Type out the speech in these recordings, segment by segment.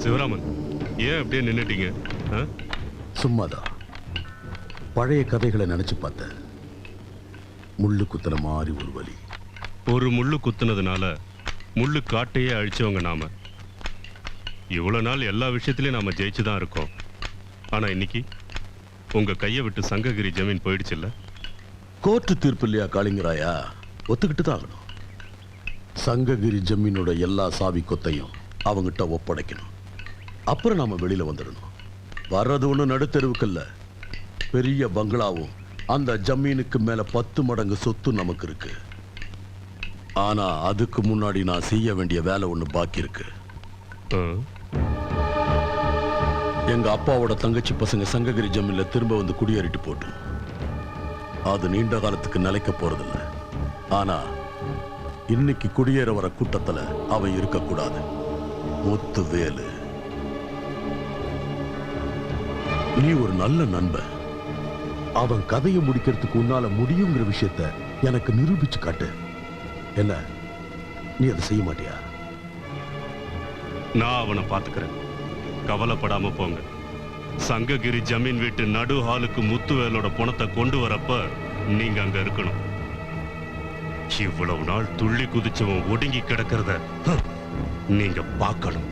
சிவராமன், ஏன் அப்படியே நின்னுட்டீங்க? சும்மாதான் பழைய கதைகளை நினைச்சு பார்த்தேன். முள்ளு குத்துன மாதிரி ஒரு வலி. ஒரு முள்ளு குத்துனதுனால முள்ளு காட்டையே அழிச்சவங்க நாம. இவ்வளவு நாள் எல்லா விஷயத்திலயும் நாம ஜெயிச்சுதான் இருக்கோம். ஆனா இன்னைக்கு உங்க கையை விட்டு சங்ககிரி ஜமீன் போயிடுச்சுல்ல. கோர்ட்டு தீர்ப்பு இல்லையா காளிங்கராயா? ஒத்துக்கிட்டு தான் ஆகணும். சங்ககிரி ஜமீனோட எல்லா சாவி கொத்தையும் அவங்கிட்ட ஒப்படைக்கணும். அப்புறம் நாம வெளியில வந்துடணும். வர்றது ஒண்ணு நடுத்தெருவுக்குல்ல, பெரிய பங்களாவும் அந்த ஜமீனுக்கு மேல 10 மடங்கு சொத்து நமக்கு இருக்கு. ஆனா அதுக்கு முன்னாடி நான் செய்ய வேண்டிய வேலை ஒண்ணு பாக்கி இருக்கு. எங்க அப்பாவோட தங்கச்சி பசங்க சங்ககிரி ஜமீன்ல திரும்ப வந்து குடியேறிட்டு போட்டு, அது நீண்ட காலத்துக்கு நிலைக்க போறதில்ல. ஆனா இன்னைக்கு குடியேற வர கூட்டத்துல அவன் இருக்கக்கூடாது. முத்து வேலு, நீ ஒரு நல்ல நண்பன். அவன் கதையை முடிக்கிறதுக்கு உன்னால முடியுங்கிற விஷயத்த எனக்கு நிரூபிச்சு காட்டு. என்ன, நீ அதை செய்ய மாட்டியா? நான் அவனை பாத்துக்கிறேன், கவலைப்படாம போங்க. சங்ககிரி ஜமீன் வீட்டு நடு ஹாலுக்கு முத்துவேலோட பணத்தை கொண்டு வரப்ப நீங்க அங்க இருக்கணும். இவ்வளவு நாள் துள்ளி குதிச்சவன் ஒடுங்கி கிடக்கிறத நீங்க பார்க்கணும்.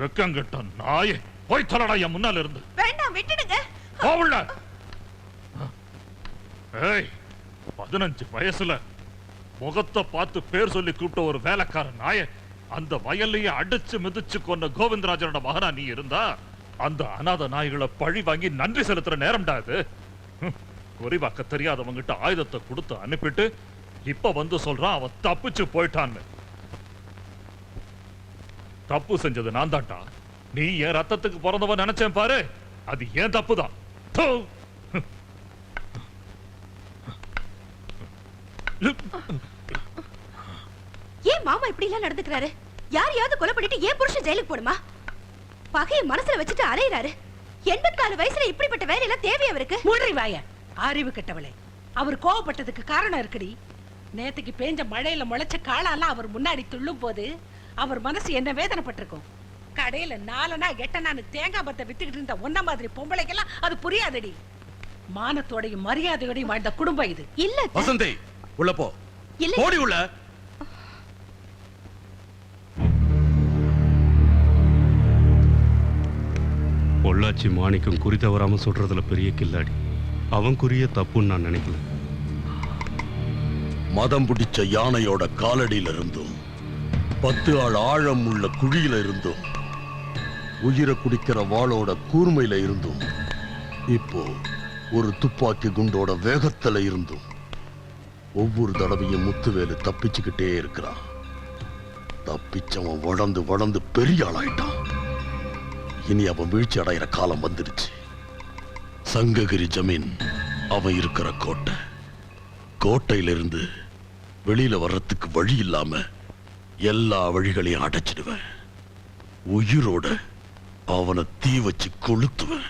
வெக்கங்கட்ட நாயே, போய் தொலைடா என் முன்னால இருந்து. வேண்டாம், விட்டுடுங்க. போவுள்ள. ஏய், 15 வயசுல முகத்தை பார்த்து பேர் சொல்லி கூப்பிட்ட ஒரு வேலைக்கார நாய அந்த வயல்லையே அடிச்சு மிதிச்சு கொண்ட கோவிந்தராஜனோட மகனா நீ இருந்தா அந்த அநாத நாய்களை பழி வாங்கி நன்றி செலுத்துற நேரம்டா இது. குறிவாக்க தெரியாதவங்கிட்ட ஆயுதத்தை கொடுத்து அனுப்பிட்டு இப்ப வந்து சொல்றான் அவன் தப்பிச்சு போயிட்டான்னு. தப்பு செஞ்சது நான் தான்டா. நீ என் ரத்தத்துக்கு பிறந்தவன் நினைச்சேன் பாரு, அது ஏன் தப்புதான். தூ. ஏன் மாமா இப்படி எல்லாம் நடந்துக்கிறாரு? யாரையாவது கொலை பண்ணிட்டு ஏன் புருஷன் ஜெயிலுக்கு போடுமா? பகையை மனசுல வச்சுட்டு அலையிறாரு. 84 வயசுல இப்படிப்பட்ட வேலையெல்லாம் தேவை அவருக்கு? மூடி வாய, அறிவு கெட்டவளே. அவர் கோவப்பட்டதுக்கு காரணம் இருக்குடி. நேத்துக்கு பேஞ்ச மழையில முளைச்ச காளாலாம் அவர் முன்னாடி துள்ளும் போது அவர் மனசு என்ன வேதனைப்பட்டிருக்கும். கடையில 4 8 தேங்காய் பத்தை வித்துக்கிட்டு இருந்த ஒன்ன மாதிரி பொம்பளைக்கெல்லாம் அது புரியாதடி. மானத்தோடையும் மரியாதையோடையும் வாழ்ந்த குடும்பம் இது. இல்ல வசந்தி, உள்ள போ. இல்ல. ஓடி உள்ள. பொள்ளாச்சி மாணிக்கம் குறி தவறாம சொல்றதுல பெரிய கில்லாடி. அவன் குறிய தப்புன்னு நான் நினைக்கல. மதம் பிடிச்ச யானையோட காலடியில இருந்தும் 10 ஆள் ஆழம் உள்ள குழியில இருந்தும் உயிரை குடிக்கிற வாளோட கூர்மையில இருந்தும் இப்போ ஒரு துப்பாக்கி குண்டோட வேகத்துல இருந்தும் ஒவ்வொரு தடவையும் முத்துவேலு தப்பிச்சுக்கிட்டே இருக்கிறான். தப்பிச்சவன் வளர்ந்து வளர்ந்து பெரிய ஆளாயிட்டான். இனி அவன் வீழ்ச்சி அடைகிற காலம் வந்துடுச்சு. சங்ககிரி ஜமீன் அவன் இருக்கிற கோட்டை. கோட்டையிலிருந்து வெளியில வர்றதுக்கு வழி இல்லாம எல்லா வழிகளையும் அடைச்சிடுவேன். உயிரோட அவனை தீ வச்சு கொளுத்துவேன்.